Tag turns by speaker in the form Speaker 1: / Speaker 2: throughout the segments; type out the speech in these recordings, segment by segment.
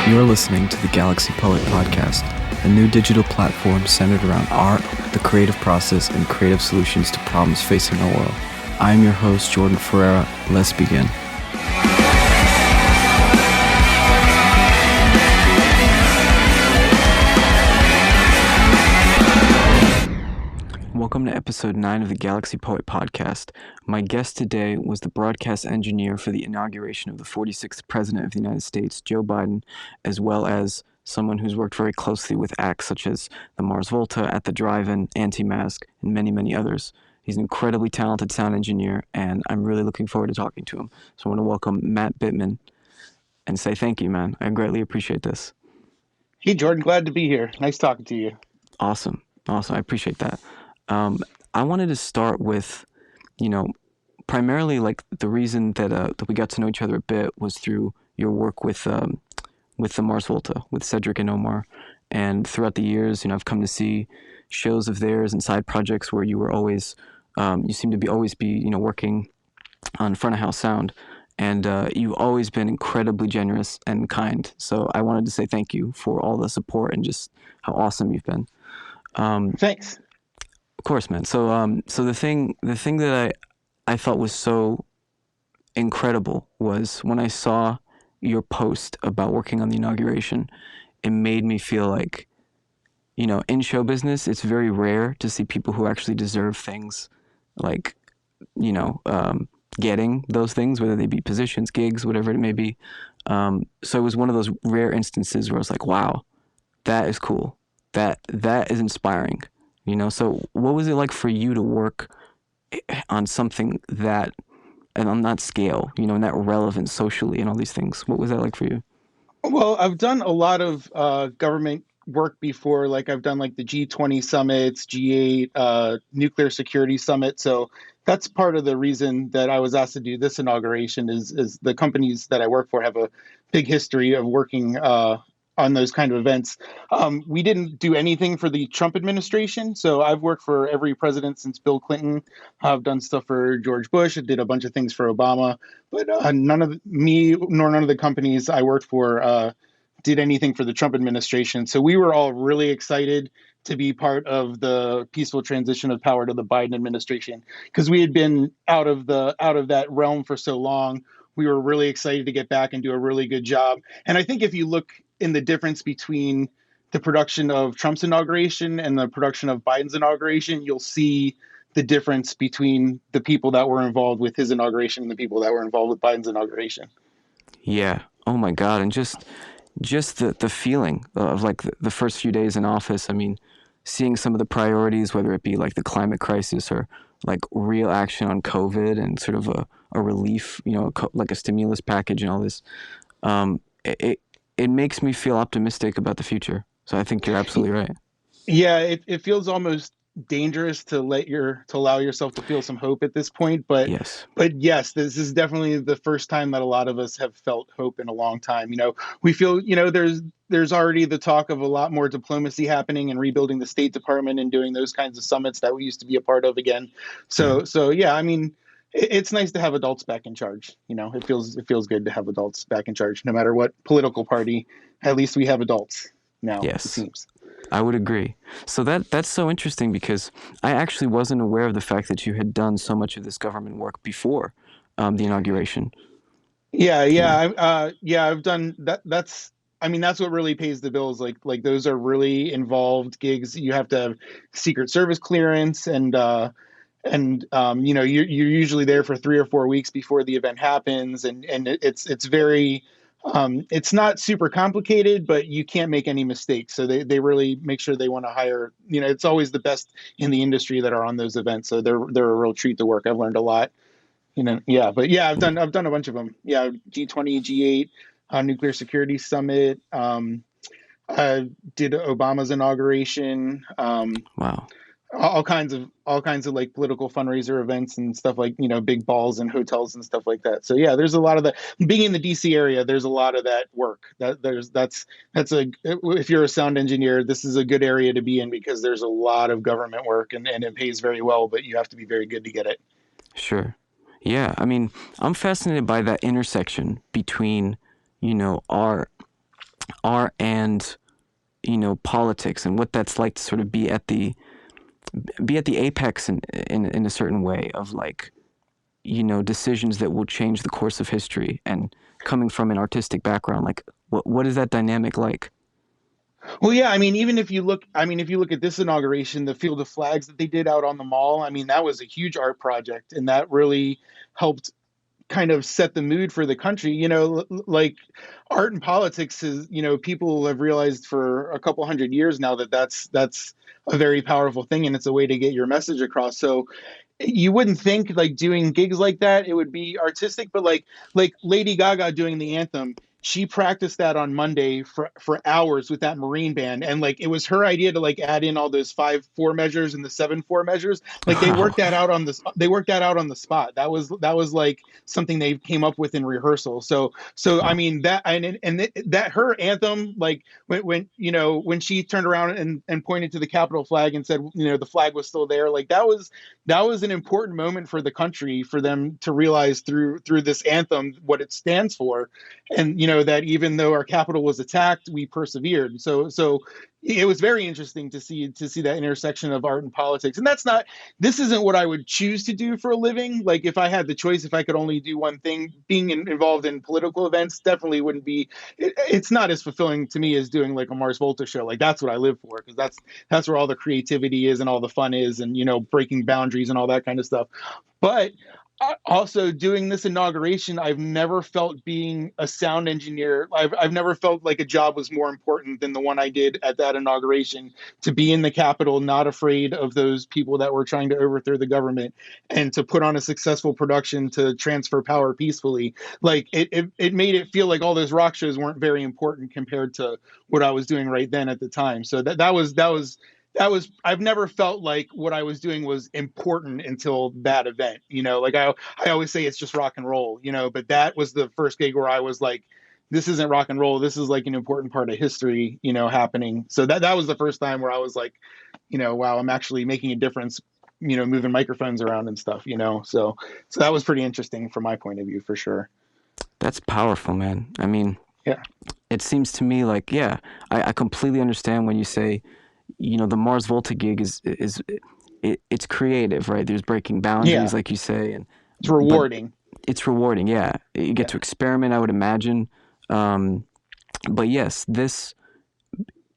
Speaker 1: You're listening to the Galaxy Poet Podcast, a new digital platform centered around art, the creative process, and creative solutions to problems facing our world. I am your host, Jordan Ferreira. Let's begin. Welcome to episode 9 of the Galaxy Poet Podcast. My guest today was the broadcast engineer for the inauguration of the 46th President of the United States, Joe Biden, as well as someone who's worked very closely with acts such as the Mars Volta, At the Drive-In, Anti-Mask, and many, many others. He's an incredibly talented sound engineer, and I'm really looking forward to talking to him. So I want to welcome Matt Bittman and say thank you, man. I greatly appreciate this.
Speaker 2: Hey, Jordan, glad to be here. Nice talking to you.
Speaker 1: Awesome. I appreciate that. I wanted to start with, primarily like the reason that we got to know each other a bit was through your work with the Mars Volta, with Cedric and Omar. And throughout the years, I've come to see shows of theirs and side projects where you were always, you seem to always be working on front of house sound. And you've always been incredibly generous and kind. So I wanted to say thank you for all the support and just how awesome you've been.
Speaker 2: Thanks.
Speaker 1: Of course, man. So the thing that I thought was so incredible was when I saw your post about working on the inauguration. It made me feel like, in show business, it's very rare to see people who actually deserve things, like, getting those things, whether they be positions, gigs, whatever it may be. So it was one of those rare instances where I was like, wow, that is cool. That is inspiring. So what was it like for you to work on something that, and on that scale, and that relevant socially and all these things? What was that like for you?
Speaker 2: Well, I've done a lot of government work before. Like I've done like the G20 summits, G8, nuclear security summit. So that's part of the reason that I was asked to do this inauguration is the companies that I work for have a big history of working on those kind of events. We didn't do anything for the Trump administration. So I've worked for every president since Bill Clinton. I've done stuff for George Bush. I did a bunch of things for Obama, but none of the companies I worked for did anything for the Trump administration. So we were all really excited to be part of the peaceful transition of power to the Biden administration because we had been out of that realm for so long. We were really excited to get back and do a really good job. And I think if you look in the difference between the production of Trump's inauguration and the production of Biden's inauguration, you'll see the difference between the people that were involved with his inauguration and the people that were involved with Biden's inauguration.
Speaker 1: Yeah. Oh my God. And just the feeling of like the first few days in office. I mean, seeing some of the priorities, whether it be like the climate crisis or like real action on COVID and sort of a relief, like a stimulus package and all this. It makes me feel optimistic about the future. So I think you're absolutely right.
Speaker 2: Yeah, it feels almost dangerous to allow yourself to feel some hope at this point. But yes, this is definitely the first time that a lot of us have felt hope in a long time. We feel, there's already the talk of a lot more diplomacy happening and rebuilding the State Department and doing those kinds of summits that we used to be a part of again. So yeah, I mean, it's nice to have adults back in charge. It feels good to have adults back in charge, no matter what political party. At least we have adults now.
Speaker 1: Yes,
Speaker 2: it seems.
Speaker 1: I would agree. So that's so interesting because I actually wasn't aware of the fact that you had done so much of this government work before the inauguration.
Speaker 2: I've done that. That's what really pays the bills. Like those are really involved gigs. You have to have Secret Service clearance and you're usually there for 3 or 4 weeks before the event happens. And it's very, it's not super complicated, but you can't make any mistakes. So they really make sure they want to hire, it's always the best in the industry that are on those events. So they're a real treat to work. I've learned a lot, I've done a bunch of them. Yeah. G20, G8, nuclear security summit. I did Obama's inauguration.
Speaker 1: Wow.
Speaker 2: All kinds of like political fundraiser events and stuff like, big balls and hotels and stuff like that. So yeah, there's a lot of that. Being in the DC area, there's a lot of that work. If you're a sound engineer, this is a good area to be in because there's a lot of government work and it pays very well, but you have to be very good to get it.
Speaker 1: Sure. Yeah. I mean, I'm fascinated by that intersection between, our art and politics, and what that's like to sort of be at the apex in a certain way of like decisions that will change the course of history. And coming from an artistic background, like what is that dynamic like?
Speaker 2: Well, yeah, I mean, even if you look, I mean, if you look at this inauguration, the Field of Flags that they did out on the mall, I mean, that was a huge art project, and that really helped kind of set the mood for the country. Like art and politics is, people have realized for a couple hundred years now that that's a very powerful thing, and it's a way to get your message across. So you wouldn't think like doing gigs like that it would be artistic, but like Lady Gaga doing the anthem, she practiced that on Monday for hours with that Marine band, and like it was her idea to like add in all those 5/4 measures and the 7/4 measures. Like
Speaker 1: Wow.
Speaker 2: they worked that out on the spot. That was like something they came up with in rehearsal. So I
Speaker 1: Wow.
Speaker 2: mean that her anthem, like when she turned around and pointed to the Capitol flag and said the flag was still there, like that was an important moment for the country, for them to realize through this anthem what it stands for, and that even though our capital was attacked, we persevered. So it was very interesting to see that intersection of art and politics. And this isn't what I would choose to do for a living. Like if I had the choice, if I could only do one thing, being involved in political events definitely wouldn't be. It's not as fulfilling to me as doing like a Mars Volta show. Like that's what I live for, because that's where all the creativity is and all the fun is, and breaking boundaries and all that kind of stuff. But also doing this inauguration, I've never felt being a sound engineer. I've never felt like a job was more important than the one I did at that inauguration, to be in the Capitol, not afraid of those people that were trying to overthrow the government, and to put on a successful production to transfer power peacefully. Like it made it feel like all those rock shows weren't very important compared to what I was doing right then at the time. So that was I've never felt like what I was doing was important until that event. Like I always say it's just rock and roll, but that was the first gig where I was like, this isn't rock and roll. This is like an important part of history, happening. So that was the first time where I was like, wow, I'm actually making a difference, moving microphones around and stuff, so that was pretty interesting from my point of view, for sure.
Speaker 1: That's powerful, man. I mean,
Speaker 2: Yeah.
Speaker 1: it seems to me like, yeah, I completely understand when you say, the Mars Volta gig it's creative, right? There's breaking boundaries,
Speaker 2: Yeah.
Speaker 1: like you say, and
Speaker 2: It's
Speaker 1: but
Speaker 2: rewarding.
Speaker 1: it's rewarding. Yeah, you get
Speaker 2: Yeah.
Speaker 1: to experiment, I would imagine. Um, but yes, this,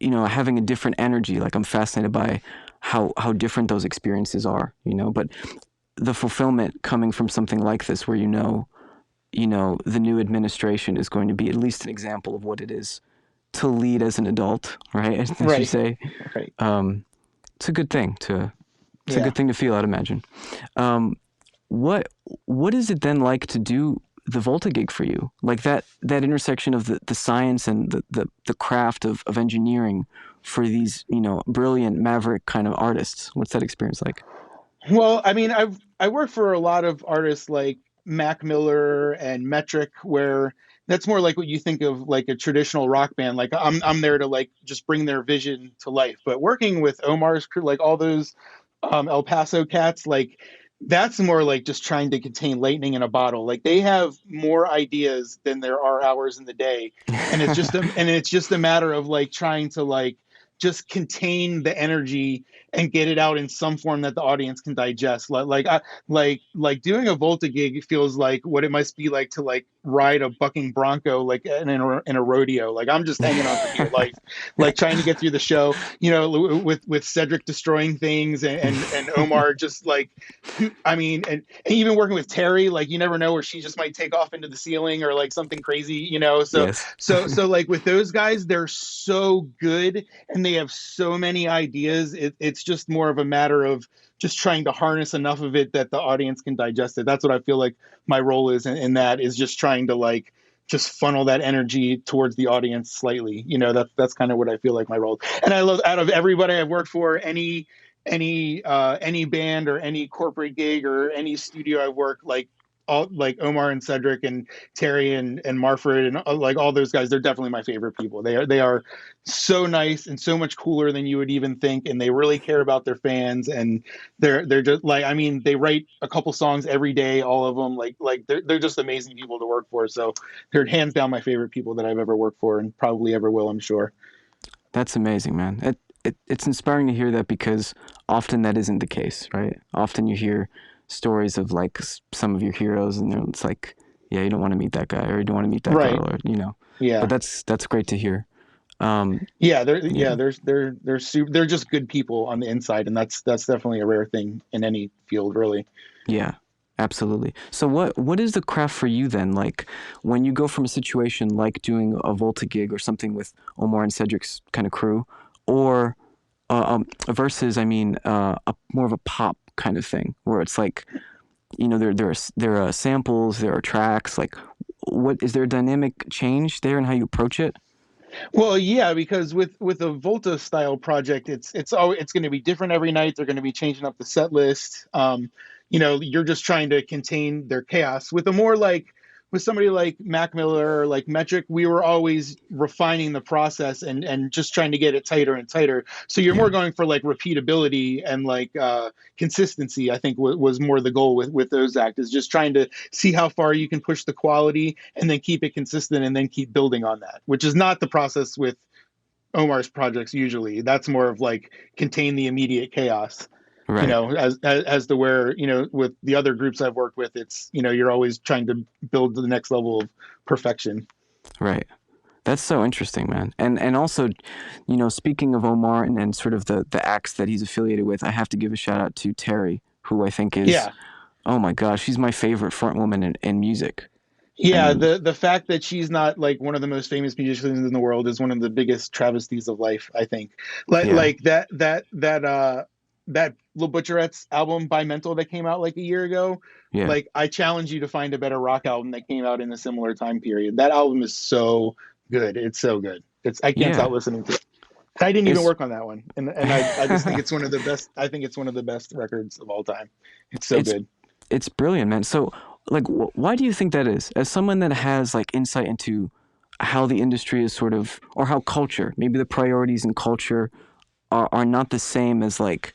Speaker 1: having a different energy. Like I'm fascinated by how different those experiences are. But the fulfillment coming from something like this, where the new administration is going to be at least an example of what it is to lead as an adult, right? As you
Speaker 2: Right.
Speaker 1: say,
Speaker 2: Right.
Speaker 1: um, it's a good thing to it's a
Speaker 2: Yeah.
Speaker 1: good thing to feel, I'd imagine. Um, what what is it then like to do the Volta gig for you? Like that intersection of the science and the craft of engineering for these, brilliant maverick kind of artists. What's that experience like?
Speaker 2: Well, I mean, I work for a lot of artists like Mac Miller and Metric, where that's more like what you think of like a traditional rock band. Like I'm there to like just bring their vision to life. But working with Omar's crew, like all those El Paso cats, like that's more like just trying to contain lightning in a bottle. Like they have more ideas than there are hours in the day, and it's just a matter of like trying to like just contain the energy and get it out in some form that the audience can digest. Like doing a Volta gig feels like what it must be like to like ride a bucking bronco like in a rodeo. Like I'm just hanging on for dear life, like trying to get through the show. With Cedric destroying things, and Omar just like, I mean, and even working with Terry, like you never know where she just might take off into the ceiling or like something crazy. So
Speaker 1: Yes.
Speaker 2: so like with those guys, they're so good and they have so many ideas. It's just more of a matter of just trying to harness enough of it that the audience can digest it. That's what I feel like my role is in that, is just trying to like just funnel that energy towards the audience slightly. That's kind of what I feel like my role is. And I love, out of everybody I've worked for, any band or any corporate gig or any studio I've worked, like all like Omar and Cedric and Terry and Marford and like all those guys, they're definitely my favorite people. They are so nice and so much cooler than you would even think, and they really care about their fans. And they're just like, I mean, they write a couple songs every day, all of them. Like they're just amazing people to work for. So they're hands down my favorite people that I've ever worked for and probably ever will, I'm sure.
Speaker 1: That's amazing, man. It's inspiring to hear that because often that isn't the case, right? Often you hear stories of like some of your heroes, and it's like, yeah, you don't want to meet that guy, or you don't want to meet that girl,
Speaker 2: Right.
Speaker 1: or But
Speaker 2: Yeah.
Speaker 1: that's great to hear. Um,
Speaker 2: Yeah, they're
Speaker 1: yeah,
Speaker 2: yeah, they're just good people on the inside, and that's definitely a rare thing in any field, really.
Speaker 1: yeah, absolutely. So what is the craft for you then? Like when you go from a situation like doing a Volta gig or something with Omar and Cedric's kind of crew, or versus, I mean, more of a pop kind of thing where it's like, there are samples, there are tracks. Like, what is there a dynamic change there in how you approach it?
Speaker 2: Well, yeah, because with a Volta style project, it's going to be different every night. They're going to be changing up the set list. You're just trying to contain their chaos. With a more like with somebody like Mac Miller or like Metric, we were always refining the process and just trying to get it tighter and tighter. So you're
Speaker 1: Yeah,
Speaker 2: more going for like repeatability and like consistency. I think was more the goal with those acts is just trying to see how far you can push the quality and then keep it consistent and then keep building on that, which is not the process with Omar's projects usually. That's more of like contain the immediate chaos.
Speaker 1: right,
Speaker 2: As to where with the other groups I've worked with, it's you're always trying to build to the next level of perfection.
Speaker 1: right. That's so interesting, man. And also, speaking of Omar and sort of the acts that he's affiliated with, I have to give a shout out to Terry, who I think is,
Speaker 2: Yeah,
Speaker 1: oh my gosh, she's my favorite front woman in music. I
Speaker 2: yeah.
Speaker 1: mean,
Speaker 2: The fact that she's not like one of the most famous musicians in the world is one of the biggest travesties of life, I think.
Speaker 1: yeah,
Speaker 2: Like that Lil Butcherette's album by Mental that came out like a year ago.
Speaker 1: yeah,
Speaker 2: Like I challenge you to find a better rock album that came out in a similar time period. That album is so good. It's so good. I can't stop
Speaker 1: yeah.
Speaker 2: listening to it. I didn't even
Speaker 1: It's
Speaker 2: work on that one, and I just think it's one of the best. I think it's one of the best records of all time. It's so
Speaker 1: it's
Speaker 2: good.
Speaker 1: it's brilliant, man. So, like, why do you think that is? As someone that has like insight into how the industry is sort of, or how culture, maybe the priorities in culture are not the same as like,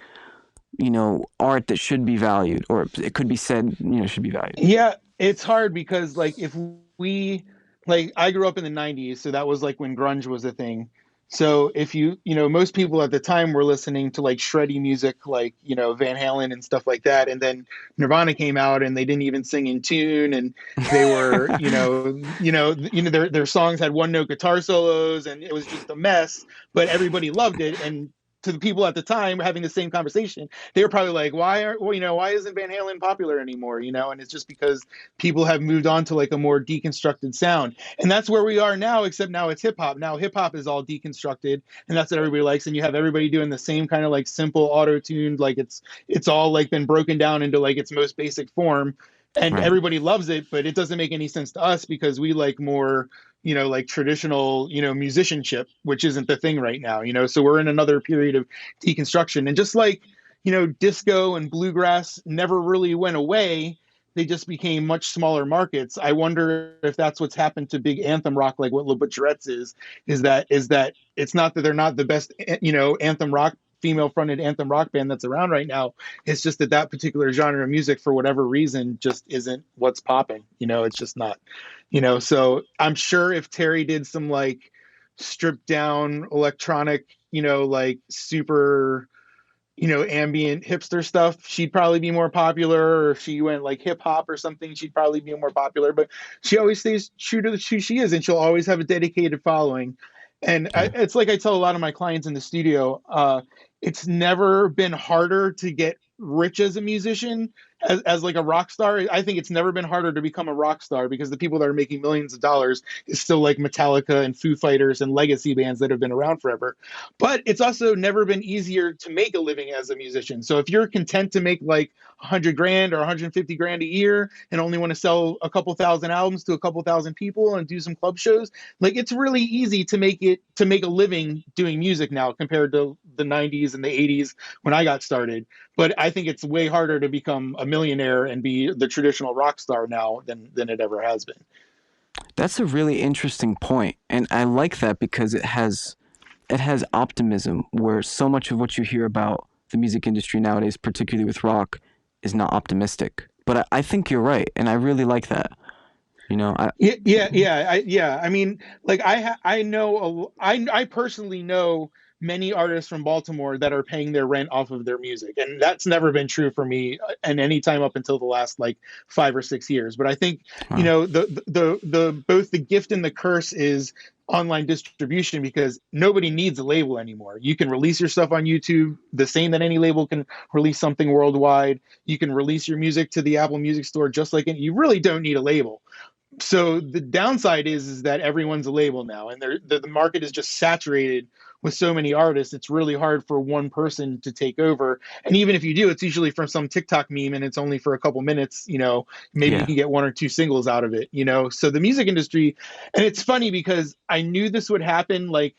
Speaker 1: art that should be valued, or it could be said, should be valued.
Speaker 2: Yeah, it's hard because like if we like I grew up in the 90s, so that was like when grunge was a thing. So if most people at the time were listening to like shreddy music like, Van Halen and stuff like that, and then Nirvana came out and they didn't even sing in tune and they were, their songs had one note guitar solos and it was just a mess, but everybody loved it. And to the people at the time having the same conversation, they were probably like, why isn't Van Halen popular anymore? And it's just because people have moved on to like a more deconstructed sound. And that's where we are now, except now it's hip hop. Now hip hop is all deconstructed and that's what everybody likes. And you have everybody doing the same kind of like simple auto-tuned, like it's all like been broken down into like its most basic form. And
Speaker 1: Right,
Speaker 2: everybody loves it, but it doesn't make any sense to us because we like more like traditional, musicianship, which isn't the thing right now, so we're in another period of deconstruction. And just like, disco and bluegrass never really went away, they just became much smaller markets. I wonder if that's what's happened to big anthem rock, like what Le Butcherette's is that it's not that they're not the best, anthem rock, female fronted anthem rock band that's around right now. It's just that that particular genre of music, for whatever reason, just isn't what's popping. It's just not. So I'm sure if Terry did some like stripped down electronic, like super, ambient hipster stuff, she'd probably be more popular. Or if she went like hip hop or something, she'd probably be more popular. But she always stays true to who she is, and she'll always have a dedicated following. And
Speaker 1: yeah,
Speaker 2: it's like I tell a lot of my clients in the studio, it's never been harder to get rich as a musician as like a rock star. I think it's never been harder to become a rock star because the people that are making millions of dollars is still like Metallica and Foo Fighters and legacy bands that have been around forever. But it's also never been easier to make a living as a musician. So if you're content to make like 100 grand or 150 grand a year and only want to sell a couple thousand albums to a couple thousand people and do some club shows, like it's really easy to make a living doing music now compared to the 90s and the 80s when I got started. But I think it's way harder to become a millionaire and be the traditional rock star now than it ever has been.
Speaker 1: That's a really interesting point, and I like that because it has optimism where so much of what you hear about the music industry nowadays, particularly with rock, is not optimistic. But I think you're right, and I really like that. You know, I
Speaker 2: Yeah. I mean, like I know I personally know many artists from Baltimore that are paying their rent off of their music, and that's never been true for me and any time up until the last like 5 or 6 years. But I think
Speaker 1: wow,
Speaker 2: the both the gift and the curse is online distribution because nobody needs a label anymore. You can release your stuff on YouTube the same that any label can release something worldwide. You can release your music to the Apple Music Store just like you really don't need a label. So the downside is that everyone's a label now, and the market is just saturated with so many artists. It's really hard for one person to take over. And even if you do, it's usually from some TikTok meme, and it's only for a couple minutes. Maybe you
Speaker 1: yeah,
Speaker 2: can get one or two singles out of it. So the music industry, and it's funny because I knew this would happen. Like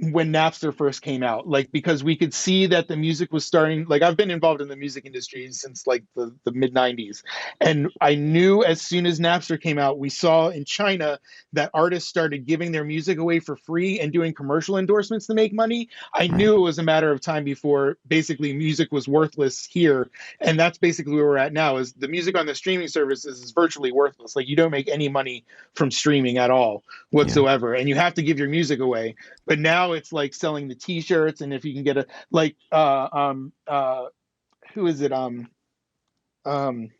Speaker 2: when Napster first came out, like because we could see that the music was starting. Like I've been involved in the music industry since like the mid 90s. And I knew as soon as Napster came out, we saw in China that artists started giving their music away for free and doing commercial endorsements to make money. I
Speaker 1: right,
Speaker 2: knew it was a matter of time before basically music was worthless here. And that's basically where we're at now is the music on the streaming services is virtually worthless. Like you don't make any money from streaming at all
Speaker 1: yeah,
Speaker 2: whatsoever. And you have to give your music away, but now it's like selling the T-shirts, and if you can get a like who is it um Rihanna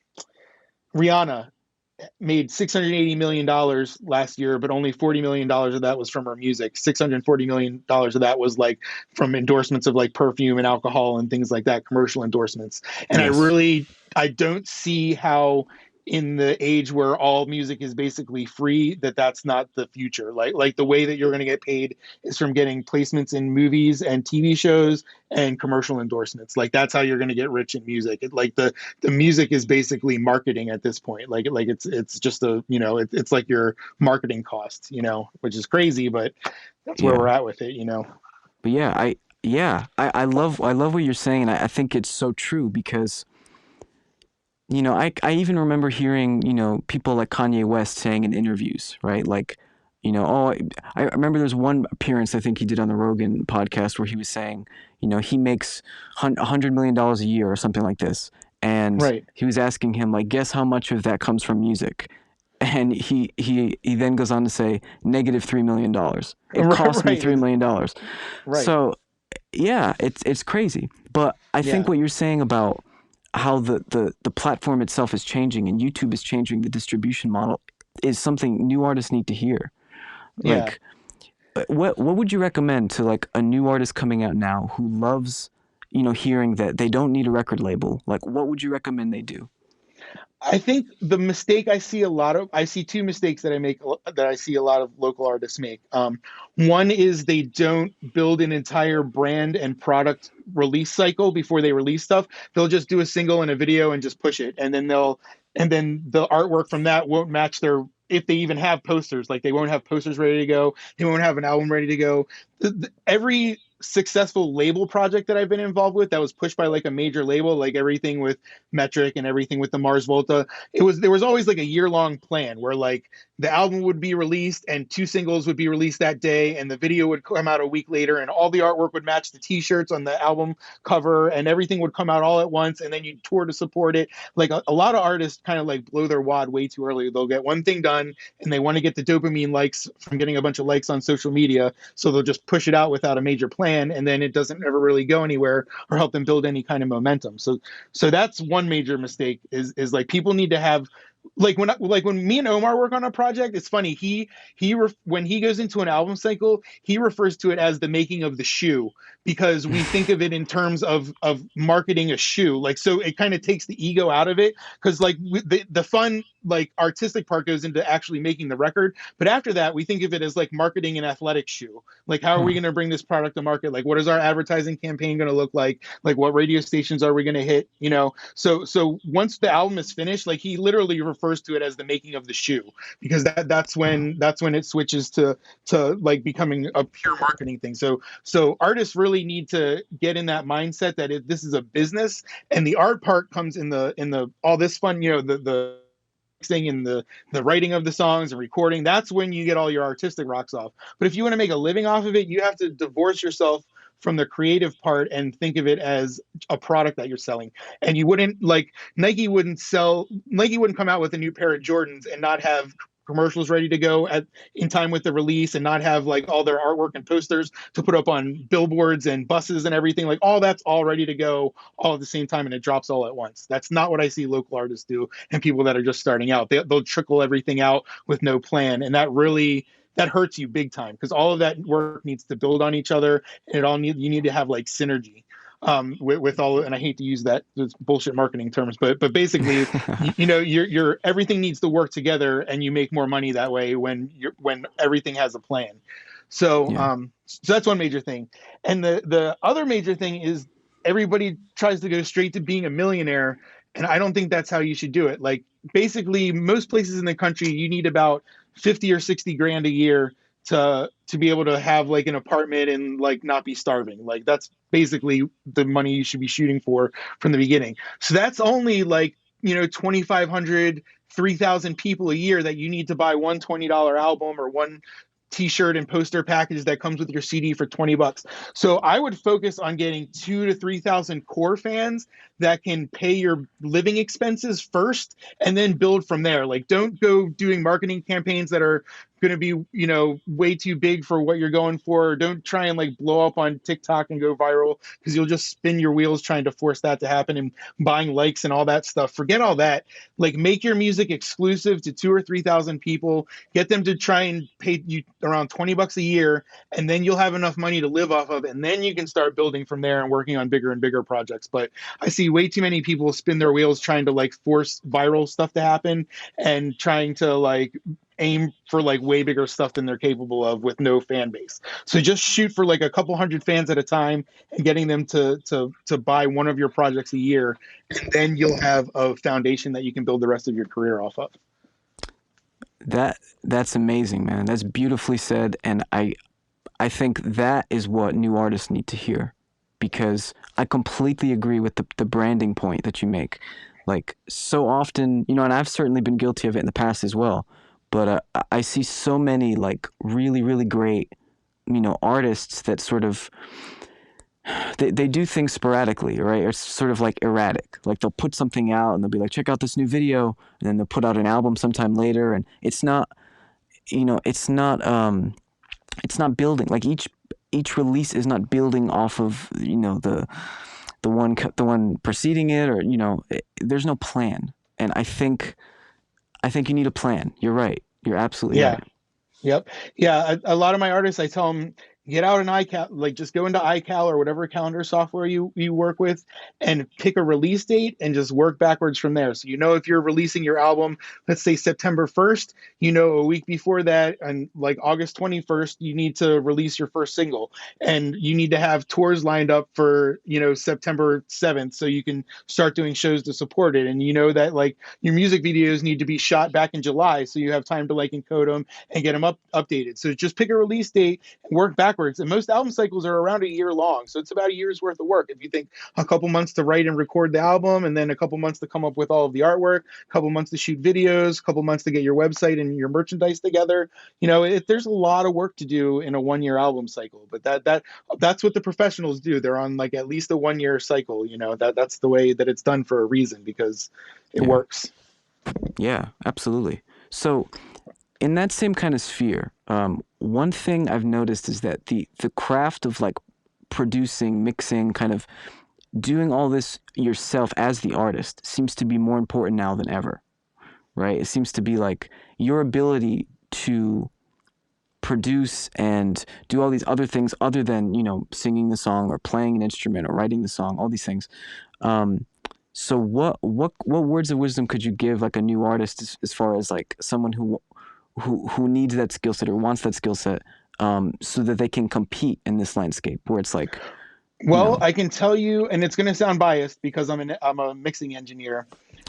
Speaker 2: made $680 million last year, but only $40 million of that was from her music. $640 million of that was like from endorsements of like perfume and alcohol and things like that, commercial endorsements. And
Speaker 1: yes,
Speaker 2: I don't see how in the age where all music is basically free that's not the future. Like the way that you're going to get paid is from getting placements in movies and TV shows and commercial endorsements. Like that's how you're going to get rich in music. Like the music is basically marketing at this point. Like it's just it's like your marketing costs, which is crazy, but that's where we're
Speaker 1: yeah.
Speaker 2: at with it.
Speaker 1: But I love what you're saying, and I think it's so true because I even remember hearing people like Kanye West saying in interviews, right? Like, oh, I remember there's one appearance I think he did on the Rogan podcast where he was saying, he makes $100 million a year or something like this, and
Speaker 2: Right.
Speaker 1: he was asking him like, guess how much of that comes from music, and he then goes on to say -$3 million. It cost me
Speaker 2: Right.
Speaker 1: $3 million.
Speaker 2: Right.
Speaker 1: So yeah, it's crazy. But I think
Speaker 2: Yeah.
Speaker 1: what you're saying about how the platform itself is changing and YouTube is changing the distribution model is something new artists need to hear.
Speaker 2: Yeah.
Speaker 1: Like, what would you recommend to like a new artist coming out now who loves, hearing that they don't need a record label? Like, what would you recommend they do?
Speaker 2: I think the mistake I see two mistakes that I see a lot of local artists make. One is they don't build an entire brand and product release cycle before they release stuff. They'll just do a single and a video and just push it, and then the artwork from that won't match their. If they even have posters, like they won't have posters ready to go, they won't have an album ready to go. Every successful label project that I've been involved with that was pushed by like a major label, like everything with Metric and everything with the Mars Volta, there was always like a year-long plan where like the album would be released and two singles would be released that day, and the video would come out a week later, and all the artwork would match the T-shirts on the album cover, and everything would come out all at once, and then you'd tour to support it. Like a lot of artists kind of like blow their wad way too early. They'll get one thing done, and they want to get the dopamine likes from getting a bunch of likes on social media, so they'll just push it out without a major plan, and then it doesn't ever really go anywhere or help them build any kind of momentum. So that's one major mistake is like people need to have when me and Omar work on a project. It's funny, when he goes into an album cycle, he refers to it as the making of the shoe, because we think of it in terms of marketing a shoe. Like, so it kind of takes the ego out of it, because like the fun like artistic part goes into actually making the record, but after that we think of it as like marketing an athletic shoe. Like, how are we
Speaker 1: Huh.
Speaker 2: going to bring this product to market? Like, what is our advertising campaign going to look like? Like, what radio stations are we going to hit? So once the album is finished, like he literally refers to it as the making of the shoe, because that's when it switches to like becoming a pure marketing thing. So artists really need to get in that mindset that this is a business, and the art part comes in the all this fun, the mixing and the writing of the songs and recording. That's when you get all your artistic rocks off. But if you want to make a living off of it, you have to divorce yourself from the creative part and think of it as a product that you're selling. And you wouldn't like Nike wouldn't come out with a new pair of Jordans and not have commercials ready to go in time with the release, and not have like all their artwork and posters to put up on billboards and buses and everything. Like all that's all ready to go all at the same time, and it drops all at once. That's not what I see local artists do, and people that are just starting out. They'll trickle everything out with no plan, and that hurts you big time, because all of that work needs to build on each other, and you need to have like synergy with all. And I hate to use those bullshit marketing terms, but basically, your everything needs to work together, and you make more money that way when everything has a plan. So
Speaker 1: Yeah.
Speaker 2: so that's one major thing. And the other major thing is everybody tries to go straight to being a millionaire, and I don't think that's how you should do it. Like basically, most places in the country, you need about 50 or 60 grand a year to be able to have like an apartment and like not be starving. Like that's basically the money you should be shooting for from the beginning. So that's only like 2,500, 3,000 people a year that you need to buy one $20 album or one t-shirt and poster package that comes with your CD for $20. So I would focus on getting 2 to 3,000 core fans that can pay your living expenses first, and then build from there. Like don't go doing marketing campaigns that are going to be, way too big for what you're going for. Don't try and like blow up on TikTok and go viral, because you'll just spin your wheels trying to force that to happen and buying likes and all that stuff. Forget all that. Like make your music exclusive to 2 or 3,000 people, get them to try and pay you around $20 a year, and then you'll have enough money to live off of, and then you can start building from there and working on bigger and bigger projects. But I see way too many people spin their wheels trying to like force viral stuff to happen, and trying to like aim for like way bigger stuff than they're capable of with no fan base. So just shoot for like a couple hundred fans at a time, and getting them to buy one of your projects a year, and then you'll have a foundation that you can build the rest of your career off of.
Speaker 1: That's amazing, man. That's beautifully said, and I think that is what new artists need to hear, because I completely agree with the branding point that you make. Like so often, and I've certainly been guilty of it in the past as well, but I see so many like really, really great, artists that sort of they do things sporadically, right? It's sort of like erratic. Like they'll put something out and they'll be like, check out this new video, and then they'll put out an album sometime later, and it's not, it's not building. Like each release is not building off of the one preceding it, or there's no plan. And I think you need a plan. You're right. You're absolutely
Speaker 2: Yeah.
Speaker 1: right.
Speaker 2: Yep. Yeah. A lot of my artists, I tell them, get out an iCal, like just go into iCal or whatever calendar software you work with, and pick a release date and just work backwards from there. So, if you're releasing your album, let's say September 1st, a week before that, and like August 21st, you need to release your first single, and you need to have tours lined up for, September 7th. So you can start doing shows to support it. And that like your music videos need to be shot back in July. So you have time to like encode them and get them updated. So just pick a release date and work backwards. And most album cycles are around a year long. So it's about a year's worth of work. If you think a couple months to write and record the album, and then a couple months to come up with all of the artwork, a couple months to shoot videos, a couple months to get your website and your merchandise together, there's a lot of work to do in a 1 year album cycle. But that's what the professionals do. They're on like at least a 1 year cycle. That's the way that it's done for a reason, because it
Speaker 1: Yeah.
Speaker 2: works.
Speaker 1: Yeah, absolutely. So, in that same kind of sphere, one thing I've noticed is that the craft of like producing, mixing, kind of doing all this yourself as the artist seems to be more important now than ever, right? It seems to be like your ability to produce and do all these other things other than, singing the song or playing an instrument or writing the song, all these things. So what words of wisdom could you give like a new artist as far as like someone who needs that skill set or wants that skill set, so that they can compete in this landscape where it's like, you
Speaker 2: Well,
Speaker 1: know,
Speaker 2: I can tell you, and it's going to sound biased because I'm a mixing engineer,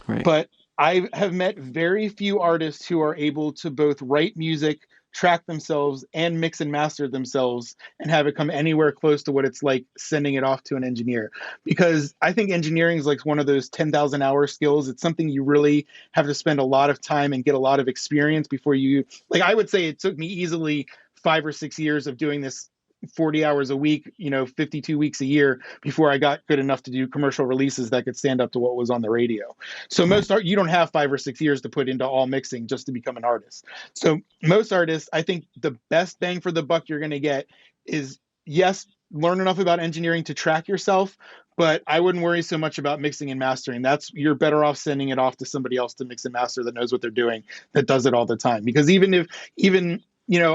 Speaker 1: right?
Speaker 2: but I have met very few artists who are able to both write music, track themselves, and mix and master themselves and have it come anywhere close to what it's like sending it off to an engineer. Because I think engineering is like one of those 10,000 hour skills. It's something you really have to spend a lot of time and get a lot of experience before you, like, I would say it took me easily 5 or 6 years of doing this 40 hours a week, 52 weeks a year before I got good enough to do commercial releases that could stand up to what was on the radio. So
Speaker 1: Right.
Speaker 2: you don't have 5 or 6 years to put into all mixing just to become an artist. So most artists, I think the best bang for the buck you're going to get is, yes, learn enough about engineering to track yourself, but I wouldn't worry so much about mixing and mastering. You're better off sending it off to somebody else to mix and master that knows what they're doing, that does it all the time. Because even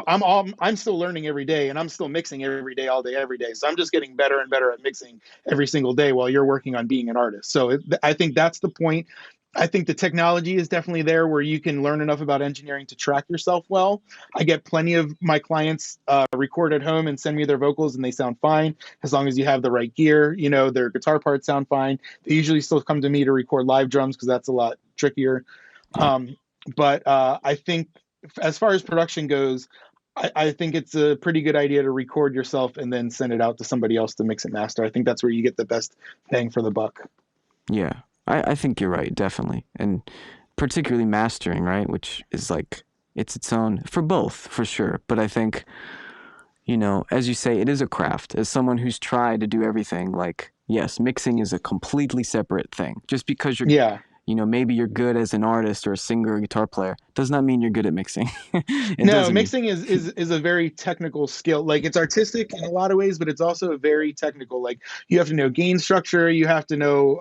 Speaker 2: I'm still learning every day, and I'm still mixing every day, all day, every day. So I'm just getting better and better at mixing every single day while you're working on being an artist. So I think that's the point. I think the technology is definitely there where you can learn enough about engineering to track yourself well. I get plenty of my clients record at home and send me their vocals, and they sound fine as long as you have the right gear. Their guitar parts sound fine. They usually still come to me to record live drums because that's a lot trickier.
Speaker 1: Yeah.
Speaker 2: But I think as far as production goes, I think it's a pretty good idea to record yourself and then send it out to somebody else to mix and master. I think that's where you get the best bang for the buck.
Speaker 1: Yeah. I think you're right, definitely. And particularly mastering, right? Which is like, it's its own, for both, for sure. But I think, as you say, it is a craft. As someone who's tried to do everything, like, yes, mixing is a completely separate thing. Just because
Speaker 2: Yeah.
Speaker 1: maybe you're good as an artist or a singer or guitar player does not mean you're good at mixing. It
Speaker 2: No,
Speaker 1: doesn't mean,
Speaker 2: mixing is a very technical skill. Like, it's artistic in a lot of ways, but it's also very technical. Like, you have to know gain structure, you have to know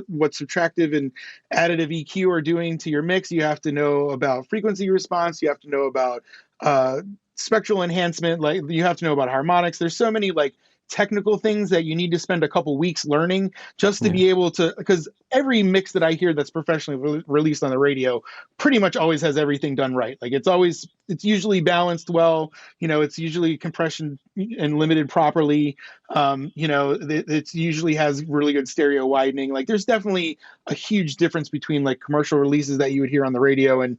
Speaker 2: what subtractive and additive EQ are doing to your mix. You have to know about frequency response. You have to know about uh, spectral enhancement. Like, you have to know about harmonics. There's so many like technical things that you need to spend a couple weeks learning just to
Speaker 1: yeah,
Speaker 2: be able to, because every mix that I hear that's professionally released on the radio pretty much always has everything done right. Like, it's usually balanced well. It's usually compression and limited properly. It's usually has really good stereo widening. Like, there's definitely a huge difference between like commercial releases that you would hear on the radio and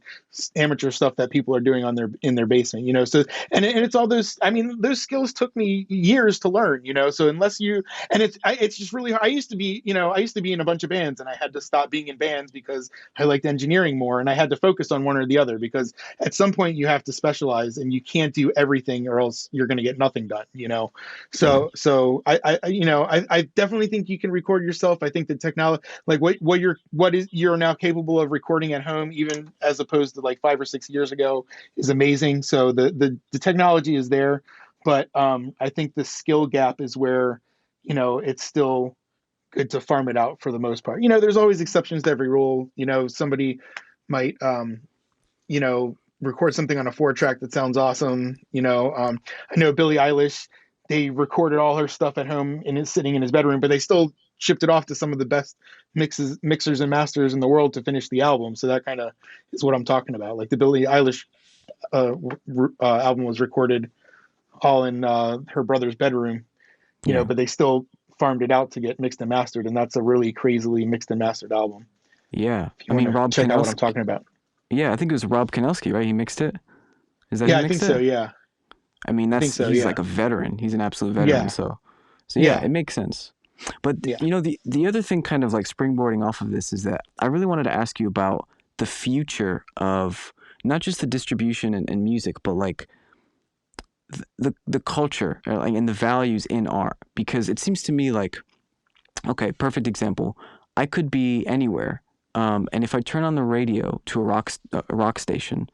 Speaker 2: amateur stuff that people are doing in their basement. So and it's all those. I mean, those skills took me years to learn. So unless you and it's just really hard. I used to be in a bunch of bands, and I had to stop being in bands because I liked engineering more, and I had to focus on one or the other because at some point you have to specialize, and you can't do everything, or else you're going to get nothing done.
Speaker 1: yeah,
Speaker 2: I definitely think you can record yourself. I think the technology, like you're now capable of recording at home, even as opposed to like 5 or 6 years ago, is amazing. So the technology is there, but I think the skill gap is where it's still good to farm it out for the most part. There's always exceptions to every rule. Somebody might record something on a 4 track that sounds awesome. I know Billie Eilish, they recorded all her stuff at home and it's sitting in his bedroom, but they still shipped it off to some of the best mixers and masters in the world to finish the album. So that kind of is what I'm talking about. Like, the Billie Eilish album was recorded all in her brother's bedroom,
Speaker 1: yeah,
Speaker 2: but they still farmed it out to get mixed and mastered, and that's a really crazily mixed and mastered album.
Speaker 1: yeah.
Speaker 2: If you
Speaker 1: I
Speaker 2: want
Speaker 1: mean,
Speaker 2: to
Speaker 1: Rob
Speaker 2: check out what I'm
Speaker 1: Kinelski.
Speaker 2: talking about.
Speaker 1: Yeah, I think it was Rob Kinelski, right? He mixed it. Is that who
Speaker 2: Yeah, I think
Speaker 1: mixed
Speaker 2: so.
Speaker 1: it?
Speaker 2: Yeah,
Speaker 1: I mean,
Speaker 2: I think so.
Speaker 1: he's
Speaker 2: Yeah,
Speaker 1: like a veteran. He's an absolute veteran.
Speaker 2: yeah,
Speaker 1: So yeah,
Speaker 2: yeah,
Speaker 1: it makes sense. But
Speaker 2: yeah.
Speaker 1: the other thing, kind of like springboarding off of this, is that I really wanted to ask you about the future of not just the distribution and music, but like the culture, like, and the values in art. Because it seems to me like, okay, perfect example. I could be anywhere, and if I turn on the radio to a rock station,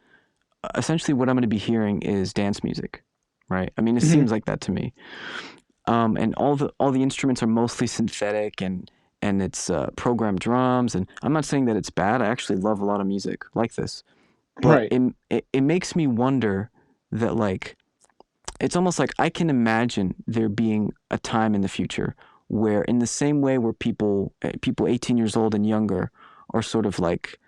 Speaker 1: essentially what I'm going to be hearing is dance music, right? I mean, it
Speaker 2: Hmm.
Speaker 1: seems like that to me. And all the instruments are mostly synthetic, and it's programmed drums. And I'm not saying that it's bad. I actually love a lot of music like this, but
Speaker 2: Right,
Speaker 1: it makes me wonder that, like, it's almost like I can imagine there being a time in the future where, in the same way where people 18 years old and younger are sort of like,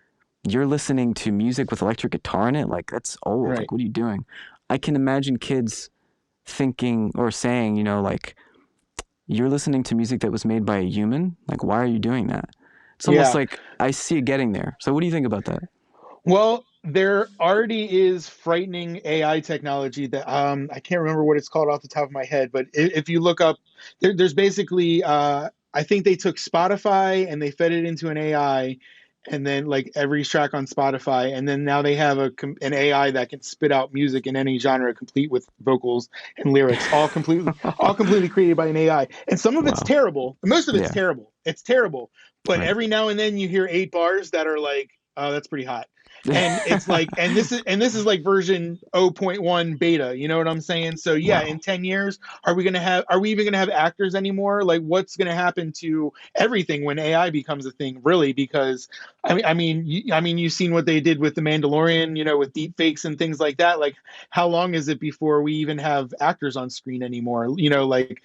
Speaker 1: you're listening to music with electric guitar in it, like, that's old.
Speaker 2: right.
Speaker 1: Like, what are you doing? I can imagine kids thinking or saying, like, you're listening to music that was made by a human. Like, why are you doing that? It's almost
Speaker 2: Yeah.
Speaker 1: like I see it getting there. So what do you think about that?
Speaker 2: Well, there already is frightening AI technology that I can't remember what it's called off the top of my head, but if you look up, there's basically I think they took Spotify and they fed it into an AI, and then like every track on Spotify, and then now they have an AI that can spit out music in any genre, complete with vocals and lyrics, all completely created by an AI. And some of it's
Speaker 1: Wow.
Speaker 2: terrible. Most of it's
Speaker 1: Yeah.
Speaker 2: terrible. It's terrible. But
Speaker 1: Right.
Speaker 2: every now and then you hear 8 bars that are like, oh, that's pretty hot. And it's like, and this is like version 0.1 beta, you know what I'm saying? So yeah, in
Speaker 1: Wow.
Speaker 2: 10 years, are we even gonna have actors anymore? Like what's gonna happen to everything when AI becomes a thing, really? Because you've seen what they did with the Mandalorian, with deep fakes and things like that. Like, how long is it before we even have actors on screen anymore? Like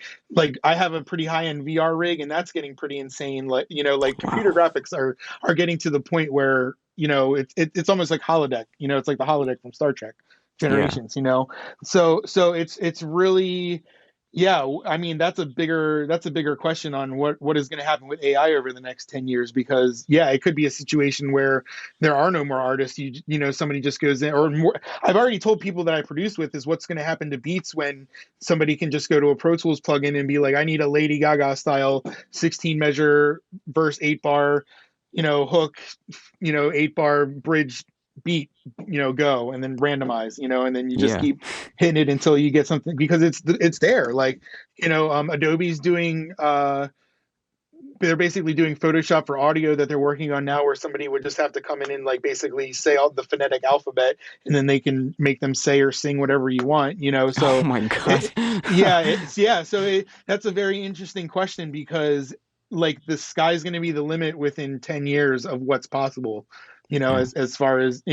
Speaker 2: I have a pretty high end VR rig, and that's getting pretty insane. Like, like computer
Speaker 1: Wow.
Speaker 2: graphics are getting to the point where it's almost like holodeck. It's like the holodeck from Star Trek
Speaker 1: Yeah.
Speaker 2: Generations. So it's really, yeah. I mean, that's a bigger question on what is going to happen with AI over the next 10 years, because yeah, it could be a situation where there are no more artists. Somebody just goes in, or more. I've already told people that I produce with is what's going to happen to beats when somebody can just go to a Pro Tools plugin and be like, I need a Lady Gaga style 16 measure verse 8 bar, hook, 8 bar bridge beat, go, and then randomize, and then you just
Speaker 1: Yeah.
Speaker 2: keep hitting it until you get something, because it's there. Like, Adobe's doing they're basically doing Photoshop for audio that they're working on now, where somebody would just have to come in and like basically say all the phonetic alphabet, and then they can make them say or sing whatever you want,
Speaker 1: Oh
Speaker 2: so
Speaker 1: my God.
Speaker 2: it, that's a very interesting question, because like the sky's going to be the limit within 10 years of what's possible,
Speaker 1: Yeah.
Speaker 2: as far as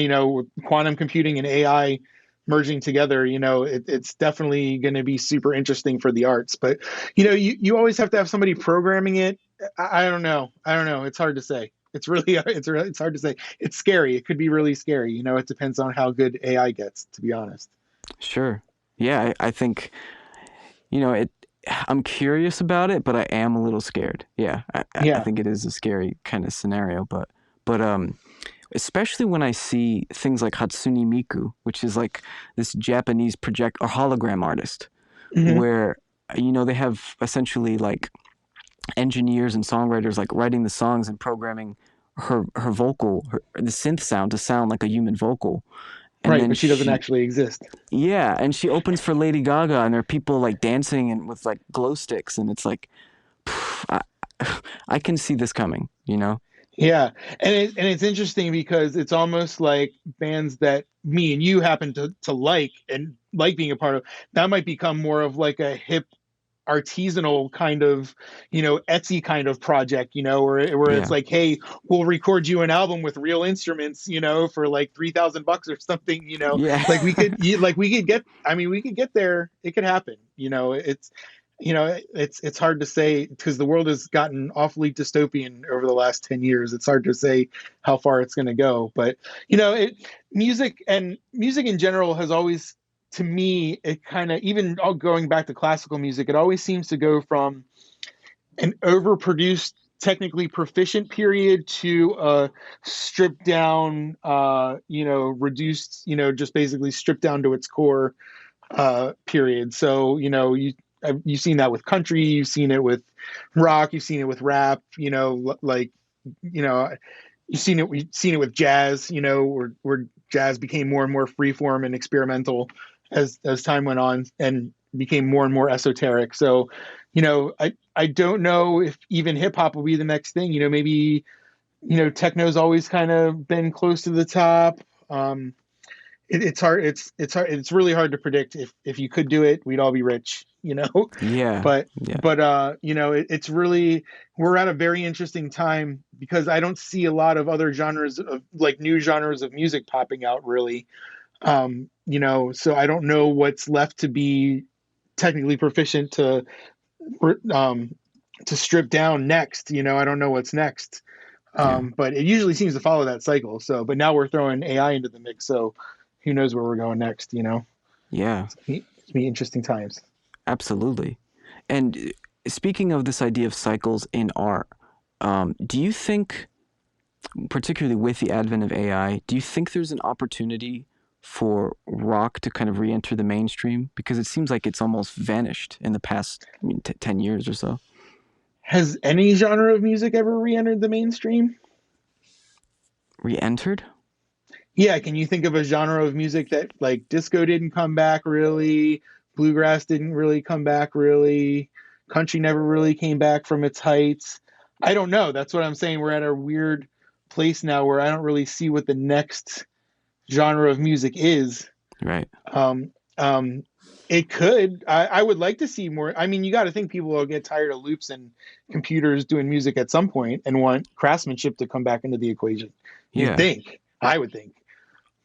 Speaker 2: quantum computing and AI merging together. It's definitely going to be super interesting for the arts, but you always have to have somebody programming it. I don't know. I don't know. It's hard to say. It's hard to say. It's scary. It could be really scary. It depends on how good AI gets, to be honest.
Speaker 1: Sure. Yeah, I think, it I'm curious about it, but I am a little scared. Yeah. I
Speaker 2: Yeah.
Speaker 1: think it is a scary kind of scenario, but especially when I see things like Hatsune Miku, which is like this Japanese project or hologram artist,
Speaker 2: Hmm.
Speaker 1: where they have essentially like engineers and songwriters like writing the songs and programming her vocal, the synth sound to sound like a human vocal. And
Speaker 2: Right,
Speaker 1: then
Speaker 2: but she doesn't actually exist.
Speaker 1: yeah, and she opens for Lady Gaga, and there are people like dancing and with like glow sticks, and it's like, I, I can see this coming.
Speaker 2: Yeah, and it's interesting because it's almost like bands that me and you happen to like and like being a part of, that might become more of like a hip artisanal kind of, Etsy kind of project, where it's
Speaker 1: Yeah,
Speaker 2: like, hey, we'll record you an album with real instruments, for like $3,000 or something,
Speaker 1: yeah,
Speaker 2: like we could get, I mean, we could get there. It could happen. It's hard to say, because the world has gotten awfully dystopian over the last 10 years. It's hard to say how far it's going to go, but music in general has always, to me, it kind of, even all going back to classical music, it always seems to go from an overproduced, technically proficient period to a stripped down, reduced, just basically stripped down to its core period. So, you've seen that with country, you've seen it with rock, you've seen it with rap, like, you know, you've seen it with jazz, where jazz became more and more freeform and experimental as time went on, and became more and more esoteric. So, I don't know if even hip hop will be the next thing. Maybe, techno's always kind of been close to the top. It's hard. It's hard. It's really hard to predict. If you could do it, we'd all be rich.
Speaker 1: yeah,
Speaker 2: But
Speaker 1: yeah,
Speaker 2: it's really, we're at a very interesting time, because I don't see a lot of other genres of, like, new genres of music popping out, really. So I don't know what's left to be technically proficient um to strip down next. I don't know what's next.
Speaker 1: yeah,
Speaker 2: But it usually seems to follow that cycle. So, but now we're throwing AI into the mix, so who knows where we're going next?
Speaker 1: yeah.
Speaker 2: It's be interesting times.
Speaker 1: Absolutely. And speaking of this idea of cycles in art, do you think? particularly with the advent of AI, do you think there's an opportunity for rock to kind of re-enter the mainstream? Because it seems like it's almost vanished in the past 10 years or so.
Speaker 2: Has any genre of music ever re-entered the mainstream?
Speaker 1: Re-entered?
Speaker 2: Yeah, can you think of a genre of music that like disco didn't come back really, bluegrass didn't really come back really, country never really came back from its heights? I don't know. That's what I'm saying. We're at a weird place now where I don't really see what the next genre of music is.
Speaker 1: Right.
Speaker 2: Um, um, it could. I would like to see more. I mean, you got to think people will get tired of loops and computers doing music at some point and want craftsmanship to come back into the equation. You'd
Speaker 1: Yeah.
Speaker 2: think. I would think,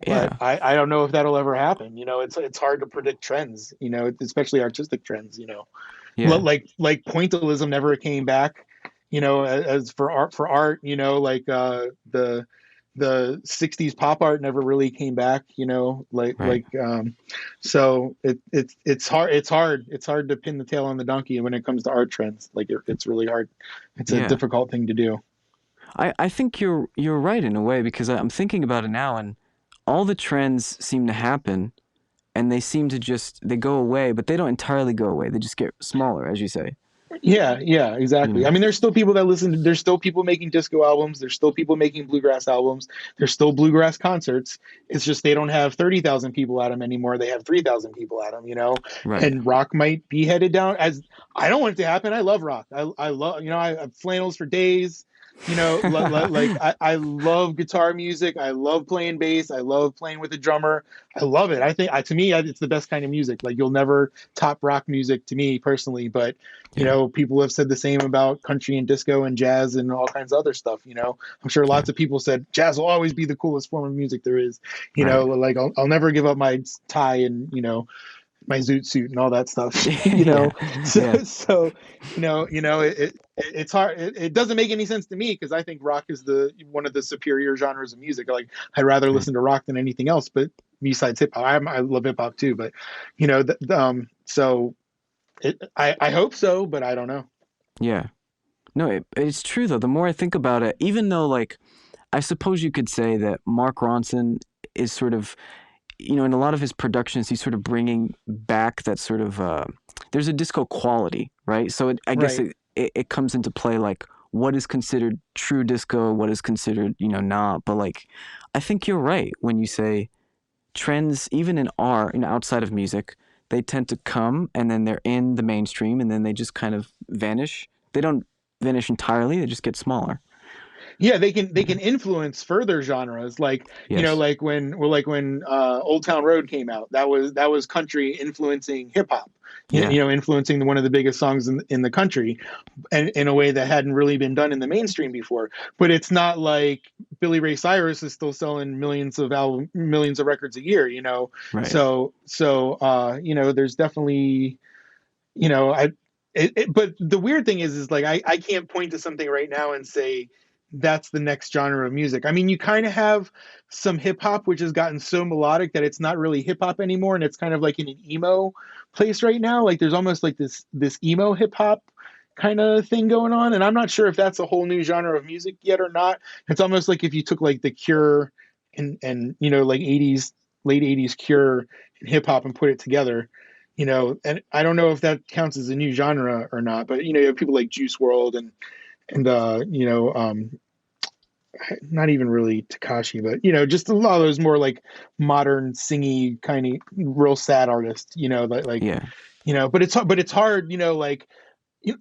Speaker 2: but
Speaker 1: Yeah.
Speaker 2: I don't know if that'll ever happen. It's hard to predict trends. Especially artistic trends.
Speaker 1: Yeah.
Speaker 2: Like pointillism never came back. As for art. The 60s pop art never really came back.
Speaker 1: Right.
Speaker 2: So it's hard to pin the tail on the donkey when it comes to art trends. It's really hard. It's a
Speaker 1: Yeah.
Speaker 2: difficult thing to do.
Speaker 1: I think you're right in a way because I'm thinking about it now and all the trends seem to happen and they seem to just they go away, but they don't entirely go away. They just get smaller, as you say.
Speaker 2: Yeah,
Speaker 1: You
Speaker 2: exactly.
Speaker 1: know.
Speaker 2: I mean, there's still people that listen. There's still people making disco albums. There's still people making bluegrass albums. There's still bluegrass concerts. It's just they don't have 30,000 people at them anymore. They have 3,000 people at them.
Speaker 1: Right.
Speaker 2: And rock might be headed down. As I don't want it to happen. I love rock. I love. I have flannels for days. Like I love guitar music. I love playing bass. I love playing with a drummer. I love it. I think to me it's the best kind of music. Like you'll never top rock music to me personally, but
Speaker 1: Yeah.
Speaker 2: people have said the same about country and disco and jazz and all kinds of other stuff. I'm sure
Speaker 1: Yeah.
Speaker 2: lots of people said jazz will always be the coolest form of music there is.
Speaker 1: Right.
Speaker 2: Like I'll never give up my tie and my zoot suit and all that stuff.
Speaker 1: Yeah.
Speaker 2: So
Speaker 1: Yeah.
Speaker 2: it's hard. It doesn't make any sense to me because I think rock is the one of the superior genres of music. Like I'd rather
Speaker 1: Right.
Speaker 2: listen to rock than anything else. But besides hip hop, I love hip hop too. But so I hope so, but I don't know.
Speaker 1: Yeah. No, it's true though. The more I think about it, even though like I suppose you could say that Mark Ronson is sort of, in a lot of his productions, he's sort of bringing back that sort of, there's a disco quality, right? So I guess
Speaker 2: Right.
Speaker 1: it comes into play like what is considered true disco, what is considered, not. But like, I think you're right when you say trends, even in art and outside of music, they tend to come and then they're in the mainstream and then they just kind of vanish. They don't vanish entirely, they just get smaller.
Speaker 2: Yeah, they can influence further genres,
Speaker 1: Yes.
Speaker 2: like when Old Town Road came out. That was country influencing hip hop.
Speaker 1: Yeah.
Speaker 2: Influencing one of the biggest songs in the country, and in a way that hadn't really been done in the mainstream before. But it's not like Billy Ray Cyrus is still selling millions of records a year.
Speaker 1: Right.
Speaker 2: So there's definitely I. But the weird thing is like I can't point to something right now and say that's the next genre of music. I mean, you kind of have some hip hop, which has gotten so melodic that it's not really hip hop anymore, and it's kind of like in an emo place right now. Like there's almost like this emo hip hop kind of thing going on, and I'm not sure if that's a whole new genre of music yet or not. It's almost like if you took like the Cure and like 80s late 80s Cure and hip hop and put it together. And I don't know if that counts as a new genre or not, but you have people like Juice World and not even really Takashi, but just a lot of those more like modern singy kind of real sad artists,
Speaker 1: Yeah.
Speaker 2: but it's hard,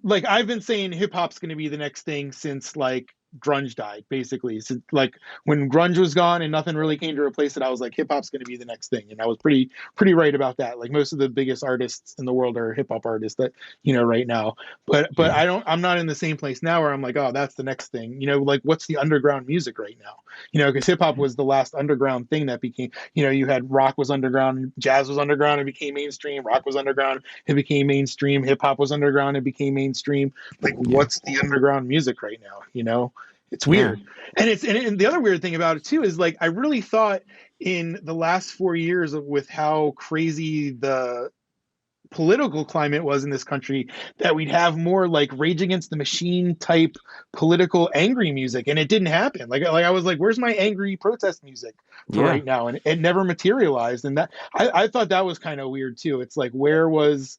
Speaker 2: like I've been saying hip hop's going to be the next thing since like grunge died, basically. So, like when grunge was gone and nothing really came to replace it, I was like, hip hop's going to be the next thing, and I was pretty right about that. Like most of the biggest artists in the world are hip hop artists that right now. But
Speaker 1: Yeah.
Speaker 2: I'm not in the same place now where I'm like, oh, that's the next thing. Like what's the underground music right now? Because hip hop was the last underground thing that became. You had rock was underground, jazz was underground, it became mainstream. Rock was underground, it became mainstream. Hip hop was underground, it became mainstream. Like
Speaker 1: Yeah.
Speaker 2: what's the underground music right now? It's
Speaker 1: Yeah.
Speaker 2: weird. And the other weird thing about it too is like I really thought in the last 4 years with how crazy political climate was in this country, that we'd have more like Rage Against the Machine type political angry music, and it didn't happen. Like I was like, where's my angry protest music for
Speaker 1: Yeah.
Speaker 2: right now? And it never materialized. And that I thought that was kind of weird too. It's like where was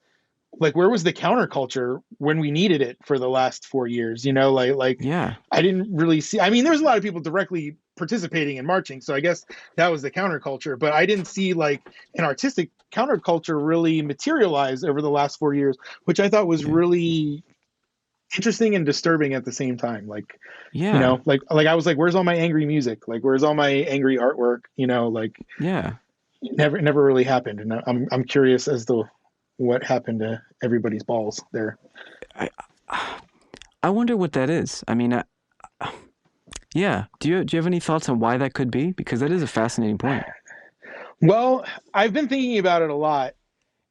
Speaker 2: the counterculture when we needed it for the last 4 years? Like
Speaker 1: Yeah.
Speaker 2: I didn't really see. I mean, there's a lot of people directly participating and marching, so I guess that was the counterculture. But I didn't see like an artistic counterculture really materialize over the last 4 years, which I thought was
Speaker 1: Yeah.
Speaker 2: really interesting and disturbing at the same time. Like,
Speaker 1: Yeah.
Speaker 2: like I was like, where's all my angry music? Like, where's all my angry artwork? Like
Speaker 1: Yeah.
Speaker 2: it never really happened. And I'm curious as to what happened to everybody's balls there.
Speaker 1: I I wonder what that is. I mean, yeah. Do you have any thoughts on why that could be? Because that is a fascinating point.
Speaker 2: Well, I've been thinking about it a lot,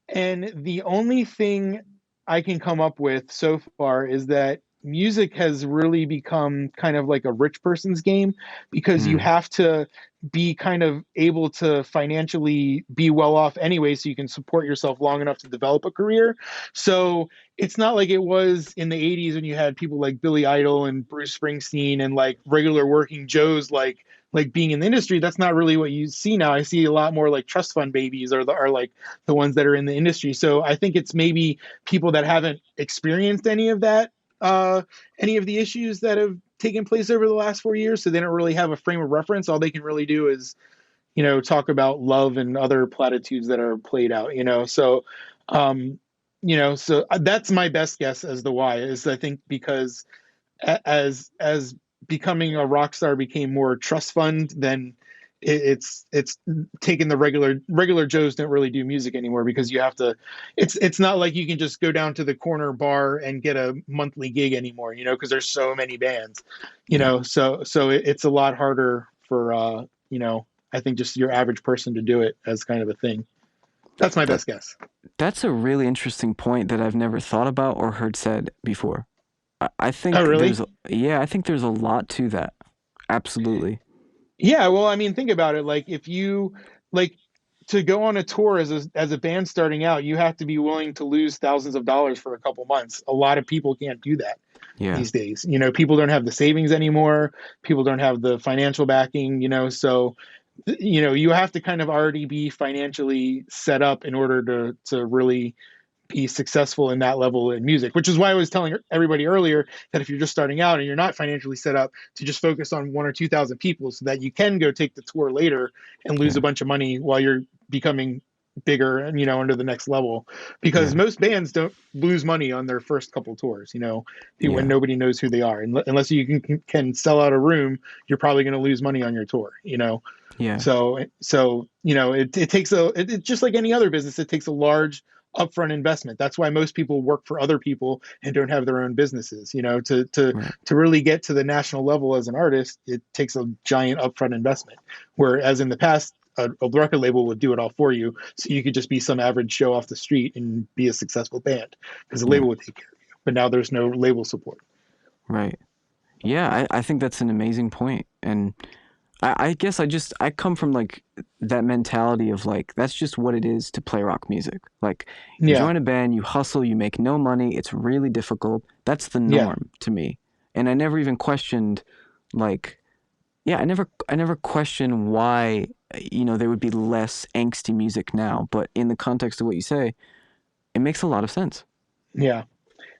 Speaker 2: and the only thing I can come up with so far is that music has really become kind of like a rich person's game, because you
Speaker 1: Mm.
Speaker 2: have to be kind of able to financially be well off anyway, so you can support yourself long enough to develop a career. So it's not like it was in the 80s when you had people like Billy Idol and Bruce Springsteen and like regular working Joes like being in the industry. That's not really what you see now. I see a lot more like trust fund babies are like the ones that are in the industry. So I think it's maybe people that haven't experienced any of that, uh, any of the issues that have taken place over the last 4 years. So they don't really have a frame of reference. All they can really do is, talk about love and other platitudes that are played out, um, so that's my best guess as the why is, I think, because as becoming a rock star became more trust fund, then it's taken the regular Joes don't really do music anymore, because you have to. It's not like you can just go down to the corner bar and get a monthly gig anymore, because there's so many bands,
Speaker 1: Yeah.
Speaker 2: so it's a lot harder for I think just your average person to do it as kind of a thing. That's my
Speaker 1: That
Speaker 2: best guess.
Speaker 1: that's a really interesting point that I've never thought about or heard said before. I
Speaker 2: Oh,
Speaker 1: think
Speaker 2: really?
Speaker 1: yeah, I think there's a lot to that. Absolutely.
Speaker 2: Yeah, well, I mean, think about it. Like, if you like to go on a tour as a band starting out, you have to be willing to lose thousands of dollars for a couple months. A lot of people can't do that
Speaker 1: Yeah.
Speaker 2: these days. People don't have the savings anymore. People don't have the financial backing. So you have to kind of already be financially set up in order to really be successful in that level in music, which is why I was telling everybody earlier that if you're just starting out and you're not financially set up, to just focus on 1 or 2 thousand people, so that you can go take the tour later and lose
Speaker 1: Yeah.
Speaker 2: a bunch of money while you're becoming bigger and under the next level, because
Speaker 1: Yeah.
Speaker 2: most bands don't lose money on their first couple tours, when
Speaker 1: Yeah.
Speaker 2: nobody knows who they are. Unless you can sell out a room, you're probably going to lose money on your tour.
Speaker 1: Yeah.
Speaker 2: So it takes just like any other business, it takes a large upfront investment. That's why most people work for other people and don't have their own businesses.
Speaker 1: Right.
Speaker 2: To really get to the national level as an artist, it takes a giant upfront investment. Whereas in the past, a record label would do it all for you, so you could just be some average Joe off the street and be a successful band, because the
Speaker 1: Yeah.
Speaker 2: label would take care of you. But now there's no label support.
Speaker 1: Right. Yeah, I think that's an amazing point. And I guess I come from like that mentality of like that's just what it is to play rock music. Like you
Speaker 2: Yeah,
Speaker 1: join a band, you hustle, you make no money, it's really difficult. That's the
Speaker 2: yeah.
Speaker 1: norm to me. And I never even questioned like yeah, I never questioned why there would be less angsty music now, but in the context of what you say, it makes a lot of sense.
Speaker 2: Yeah.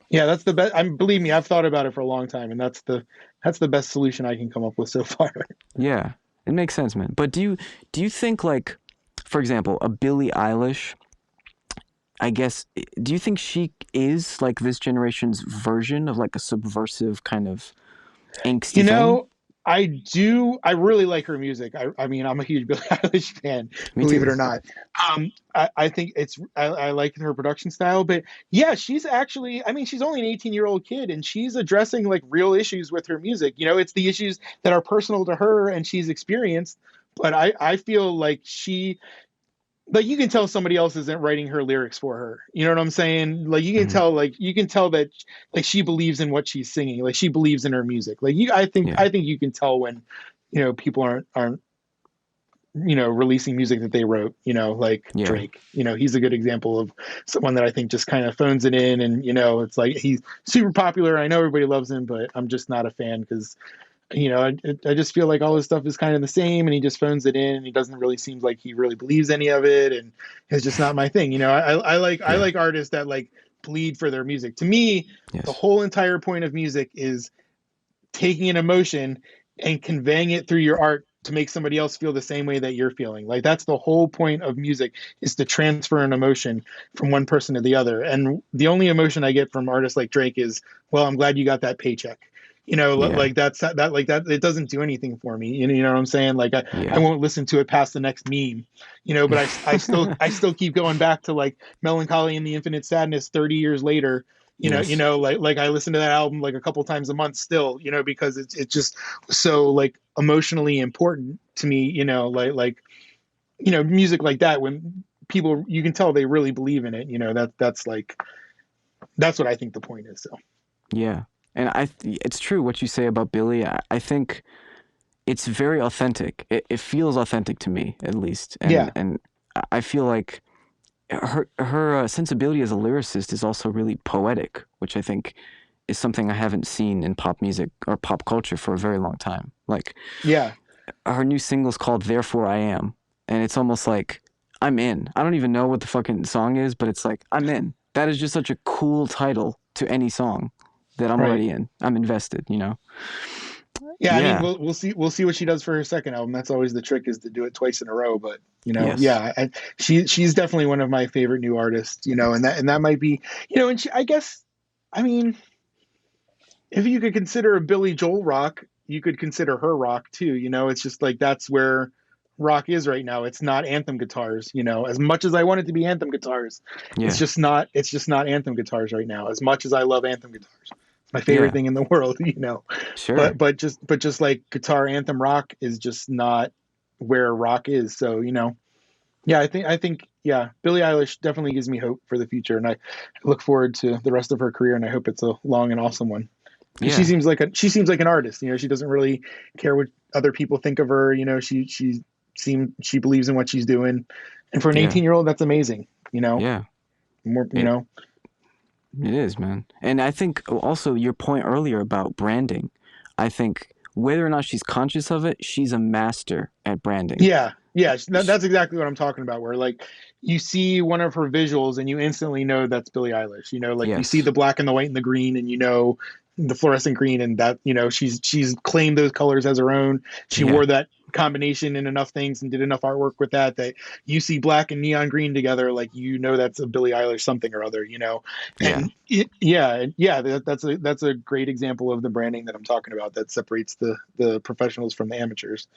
Speaker 2: Yeah, that's the best. Believe me, I've thought about it for a long time, and that's the best solution I can come up with so far.
Speaker 1: Yeah. It makes sense, man. But do you think like for example, a Billie Eilish, I guess, do you think she is like this generation's version of like a subversive kind of
Speaker 2: You
Speaker 1: angsty thing?
Speaker 2: know, I do. I really like her music. I mean, I'm a huge Billie Eilish fan,
Speaker 1: Me
Speaker 2: believe it
Speaker 1: too.
Speaker 2: or not. I think I like her production style, but yeah, she's actually. I mean, she's only an 18-year-old kid, and she's addressing like real issues with her music. It's the issues that are personal to her and she's experienced. But I feel like you can tell somebody else isn't writing her lyrics for her. You know what I'm saying?
Speaker 1: Hmm.
Speaker 2: Like you can tell that like she believes in what she's singing. Like she believes in her music. Like I think
Speaker 1: Yeah.
Speaker 2: you can tell when people aren't releasing music that they wrote, like
Speaker 1: Yeah.
Speaker 2: Drake. He's a good example of someone that I think just kind of phones it in, and it's like he's super popular. I know everybody loves him, but I'm just not a fan because I just feel like all his stuff is kind of the same, and he just phones it in, and he doesn't really seem like he really believes any of it, and it's just not my thing. I
Speaker 1: Yeah.
Speaker 2: like artists that like bleed for their music. To me, the
Speaker 1: Yes.
Speaker 2: whole entire point of music is taking an emotion and conveying it through your art to make somebody else feel the same way that you're feeling. Like that's the whole point of music, is to transfer an emotion from one person to the other. And the only emotion I get from artists like Drake is, well, I'm glad you got that paycheck.
Speaker 1: Yeah.
Speaker 2: Like that it doesn't do anything for me. You know what I'm saying? Like I
Speaker 1: Yeah.
Speaker 2: won't listen to it past the next meme. But I still keep going back to like Melancholy and the Infinite Sadness 30 years later.
Speaker 1: Yes.
Speaker 2: Like I listen to that album like a couple times a month still, because it's just so like emotionally important to me, music like that, when people, you can tell they really believe in it, that's what I think the point is. So
Speaker 1: Yeah. And it's true what you say about Billie. I think it's very authentic. It feels authentic to me, at least. And
Speaker 2: yeah,
Speaker 1: I feel like her sensibility as a lyricist is also really poetic, which I think is something I haven't seen in pop music or pop culture for a very long time. Like
Speaker 2: yeah,
Speaker 1: her new single's called "Therefore I Am," and it's almost like I'm in. I don't even know what the fucking song is, but it's like I'm in. That is just such a cool title to any song that I'm
Speaker 2: right.
Speaker 1: already in. I'm invested.
Speaker 2: Yeah, I mean,
Speaker 1: Yeah.
Speaker 2: we'll see what she does for her second album. That's always the trick, is to do it twice in a row. But
Speaker 1: Yes.
Speaker 2: yeah, she's definitely one of my favorite new artists. And that might be, and I guess, I mean, if you could consider a Billy Joel rock, you could consider her rock too. It's just like that's where rock is right now. It's not anthem guitars. As much as I want it to be anthem guitars, it's
Speaker 1: Yeah.
Speaker 2: just not. It's just not anthem guitars right now. As much as I love anthem guitars, it's my favorite
Speaker 1: Yeah.
Speaker 2: thing in the world. But
Speaker 1: Sure.
Speaker 2: just like guitar anthem rock is just not where rock is. So yeah, I think yeah, Billie Eilish definitely gives me hope for the future, and I look forward to the rest of her career, and I hope it's a long and awesome one. Because she
Speaker 1: Yeah.
Speaker 2: seems like an artist. She doesn't really care what other people think of her. She believes in what she's doing, and for an
Speaker 1: Yeah.
Speaker 2: 18-year-old, that's amazing.
Speaker 1: Yeah.
Speaker 2: More.
Speaker 1: It it is, man. And I think also your point earlier about branding, I think whether or not she's conscious of it, she's a master at branding.
Speaker 2: Yeah, yeah,
Speaker 1: Sh
Speaker 2: that's exactly what I'm talking about. Where like you see one of her visuals and you instantly know that's Billie Eilish. Like you see
Speaker 1: yes.
Speaker 2: the black and the white and the green, and the fluorescent green, and that she's claimed those colors as her own. She
Speaker 1: Yeah.
Speaker 2: wore that combination in enough things and did enough artwork with that you see black and neon green together, like that's a Billie Eilish something or other.
Speaker 1: Yeah.
Speaker 2: Yeah, that's a great example of the branding that I'm talking about, that separates the professionals from the amateurs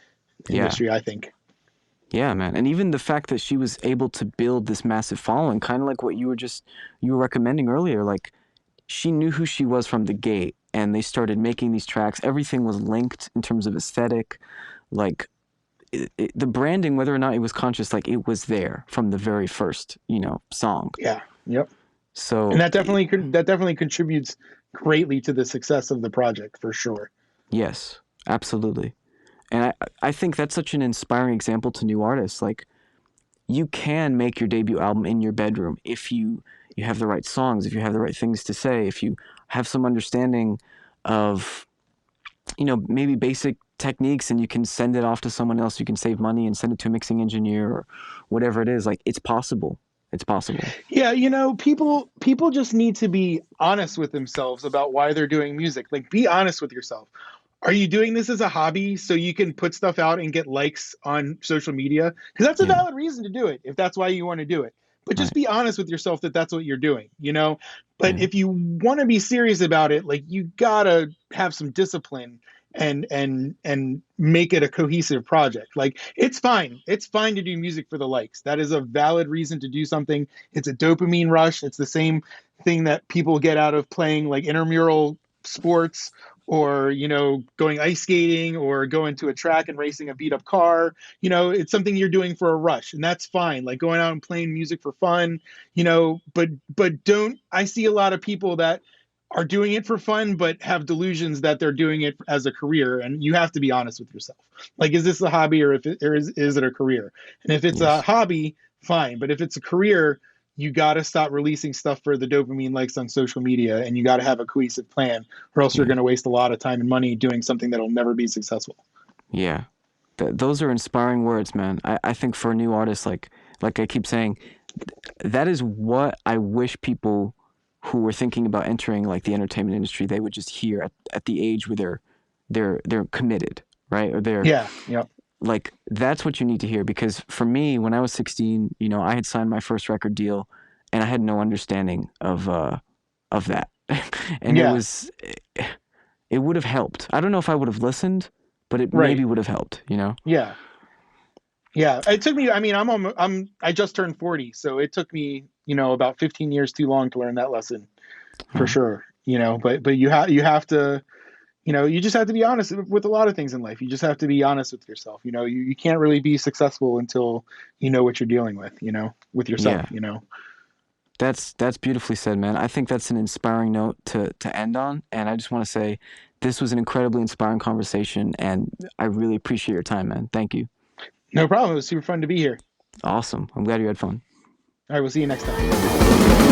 Speaker 2: in the
Speaker 1: Yeah.
Speaker 2: industry, I think.
Speaker 1: Yeah, man. And even the fact that she was able to build this massive following, kind of like what you were recommending earlier, like she knew who she was from the gate and they started making these tracks. Everything was linked in terms of aesthetic. Like the branding, whether or not it was conscious, like it was there from the very first, song.
Speaker 2: Yeah. Yep. And
Speaker 1: So,
Speaker 2: that definitely contributes greatly to the success of the project, for sure.
Speaker 1: yes, absolutely. And I think that's such an inspiring example to new artists. Like, you can make your debut album in your bedroom if you have the right songs, if you have the right things to say, if you have some understanding of, maybe basic techniques, and you can send it off to someone else. You can save money and send it to a mixing engineer or whatever it is. Like, it's possible. It's possible.
Speaker 2: Yeah, people just need to be honest with themselves about why they're doing music. Like, be honest with yourself. Are you doing this as a hobby so you can put stuff out and get likes on social media? Because that's a
Speaker 1: Yeah.
Speaker 2: valid reason to do it, if that's why you want to do it. But just
Speaker 1: Right.
Speaker 2: be honest with yourself that that's what you're doing. But
Speaker 1: Yeah.
Speaker 2: if you want to be serious about it, like, you gotta have some discipline and make it a cohesive project. Like, it's fine to do music for the likes. That is a valid reason to do something. It's a dopamine rush. It's the same thing that people get out of playing like intramural sports, or going ice skating, or going to a track and racing a beat up car. It's something you're doing for a rush, and that's fine. Like going out and playing music for fun. But don't, I see a lot of people that are doing it for fun, but have delusions that they're doing it as a career. And you have to be honest with yourself. Like, is this a hobby, or is it a career? And if it's a
Speaker 1: Yes.
Speaker 2: hobby, fine. But if it's a career, you got to stop releasing stuff for the dopamine likes on social media, and you got to have a cohesive plan, or else you're
Speaker 1: Yeah.
Speaker 2: going to waste a lot of time and money doing something that'll never be successful.
Speaker 1: Yeah. Those are inspiring words, man. I think for a new artist, like I keep saying, that is what I wish people who were thinking about entering like the entertainment industry, they would just hear at the age where they're committed, right? Or they're
Speaker 2: Yeah. Yep.
Speaker 1: like, that's what you need to hear. Because for me, when I was 16, I had signed my first record deal, and I had no understanding of that. And
Speaker 2: Yeah.
Speaker 1: it would have helped. I don't know if I would have listened, but it maybe
Speaker 2: Right.
Speaker 1: would have helped.
Speaker 2: Yeah. Yeah. It took me. I mean, I just turned 40, so it took me, about 15 years too long to learn that lesson for
Speaker 1: Uh,
Speaker 2: sure. But you have to. You just have to be honest with a lot of things in life. You just have to be honest with yourself. You can't really be successful until you know what you're dealing with. With yourself.
Speaker 1: yeah. That's beautifully said, man. I think that's an inspiring note to end on, and I just want to say this was an incredibly inspiring conversation, and I really appreciate your time, man. Thank you.
Speaker 2: No problem. It was super fun to be here.
Speaker 1: Awesome. I'm glad you had fun.
Speaker 2: All right. We'll see you next time.